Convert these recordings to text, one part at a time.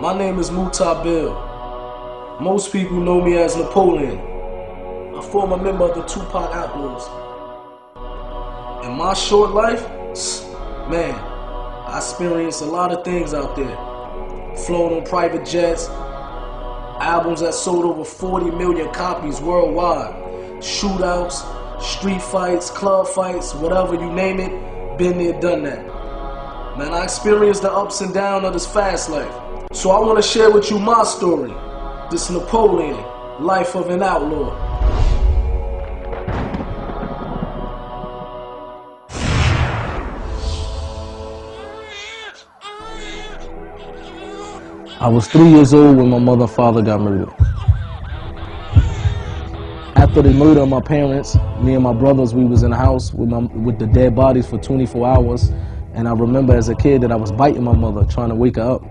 My name is Bill. Most people know me as Napoleon. I form a member of the Tupac Outlaws. In my short life, man, I experienced a lot of things out there. Flown on private jets, albums that sold over 40 million copies worldwide, shootouts, street fights, club fights, whatever you name it, been there, done that. Man, I experienced the ups and downs of this fast life. So I want to share with you my story, this Napoleon, life of an outlaw. I was 3 years old when my mother and father got murdered. After the murder of my parents, me and my brothers, we was in the house with the dead bodies for 24 hours. And I remember as a kid that I was biting my mother, trying to wake her up.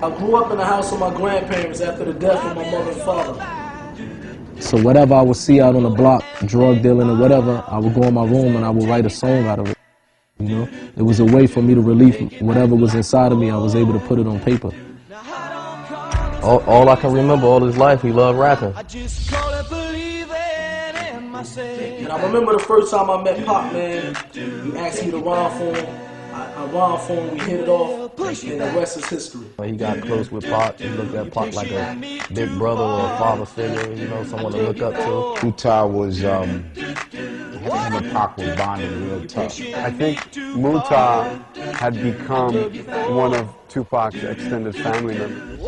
I grew up in the house of my grandparents after the death of my mother and father. So whatever I would see out on the block, drug dealing or whatever, I would go in my room and I would write a song out of it. You know, it was a way for me to relieve whatever was inside of me. I was able to put it on paper. All I can remember all his life, he loved rapping. And I remember the first time I met Pop, man, he asked me to rhyme for him. I rhymed for him, we hit it off, and the rest is history. He got close with Pop. He looked at Pop like a big brother or a father figure, you know, someone to look up to. Muta was, him and Pac was bonding real tough. I think Muta had become one of Tupac's extended family members.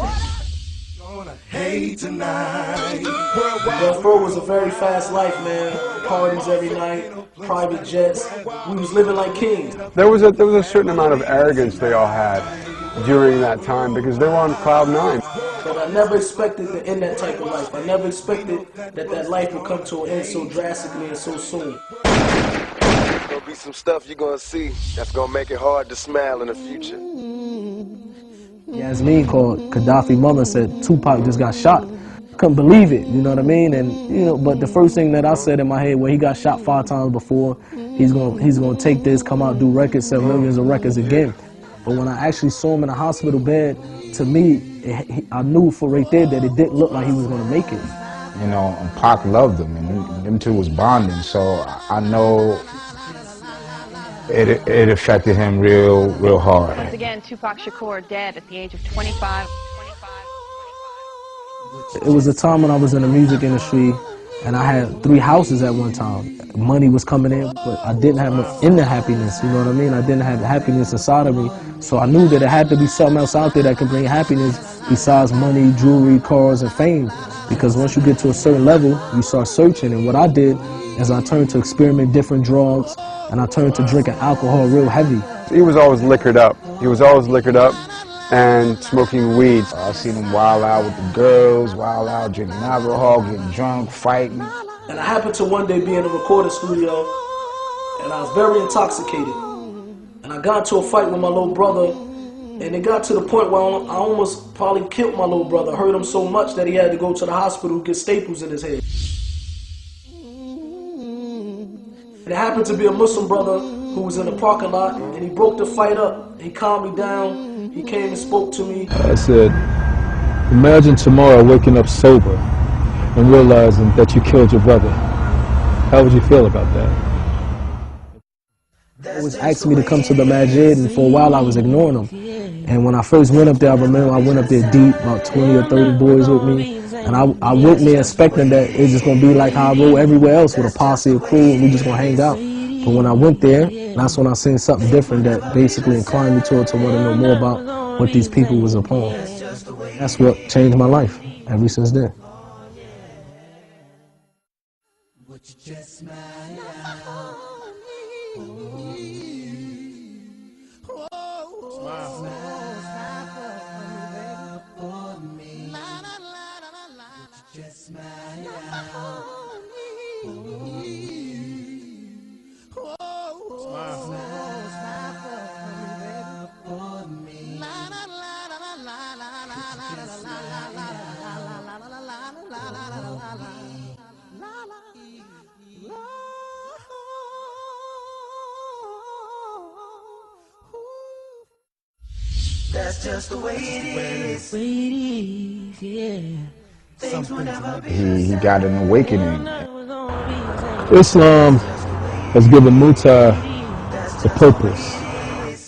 Hey tonight. Death Row was a very fast life, man. Parties every night, private jets. We was living like kings. There was a certain amount of arrogance they all had during that time because they were on cloud nine. But I never expected to end that type of life. I never expected that life would come to an end so drastically and so soon. There's gonna be some stuff you're gonna see that's gonna make it hard to smile in the future. Yasmin called Gaddafi's mother and said Tupac just got shot. Couldn't believe it, you know what I mean? And you know, but the first thing that I said in my head, well, he got shot 5 times before. He's gonna take this, come out, do records, sell millions of records again. But when I actually saw him in a hospital bed, to me, I knew for right there that it didn't look like he was gonna make it. You know, and Pac loved him, and them two was bonding. So I know it affected him real hard. Once again, Tupac Shakur dead at the age of 25. It was a time when I was in the music industry and I had 3 houses at one time. Money was coming in, but I didn't have no inner happiness, you know what I mean? I didn't have happiness inside of me. So I knew that it had to be something else out there that could bring happiness besides money, jewelry, cars, and fame. Because once you get to a certain level, you start searching. And what I did is I turned to experiment different drugs, and I turned to drinking alcohol real heavy. He was always liquored up. He was always liquored up and smoking weed. I seen him wild out with the girls, wild out drinking alcohol, getting drunk, fighting. And I happened to one day be in a recording studio, and I was very intoxicated. And I got into a fight with my little brother, and it got to the point where I almost probably killed my little brother, hurt him so much that he had to go to the hospital to get staples in his head. And it happened to be a Muslim brother who was in the parking lot, and he broke the fight up. He calmed me down. He came and spoke to me. I said, imagine tomorrow waking up sober and realizing that you killed your brother. How would you feel about that? He was asking me to come to the masjid, and for a while I was ignoring him. And when I first went up there, I remember I went up there deep, about 20 or 30 boys with me. And I went there expecting that it's just going to be like how I roll everywhere else with a posse or crew, and we just going to hang out. But when I went there, that's when I seen something different that basically inclined me to want to know more about what these people was upon. That's what changed my life ever since then. He got an awakening. Islam has given Muta a purpose.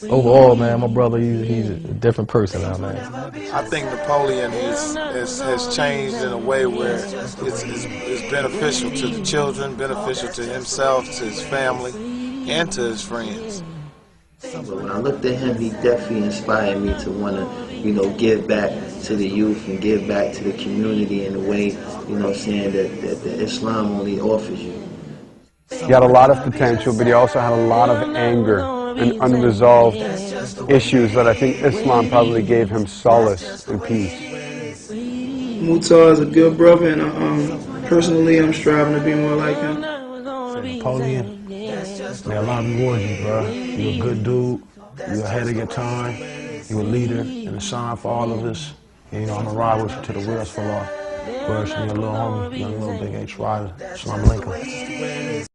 Overall, man, my brother, he's a different person now, man. I think Napoleon has changed in a way where it's beneficial to the children, beneficial to himself, to his family, and to his friends. When I looked at him, he definitely inspired me to want to, give back to the youth and give back to the community in a way, saying that Islam only offers you. He had a lot of potential, but he also had a lot of anger and unresolved issues that I think Islam probably gave him solace and peace. Muta is a good brother, and personally, I'm striving to be more like him. Napoleon, may Allah reward you, bro. You're a good dude. You're ahead of your time. You're a leader and a sign for all of us. And, I'm going to ride with you to the wheels fall off. Where's your little homie, young little big H rider. Assalamu alaikum.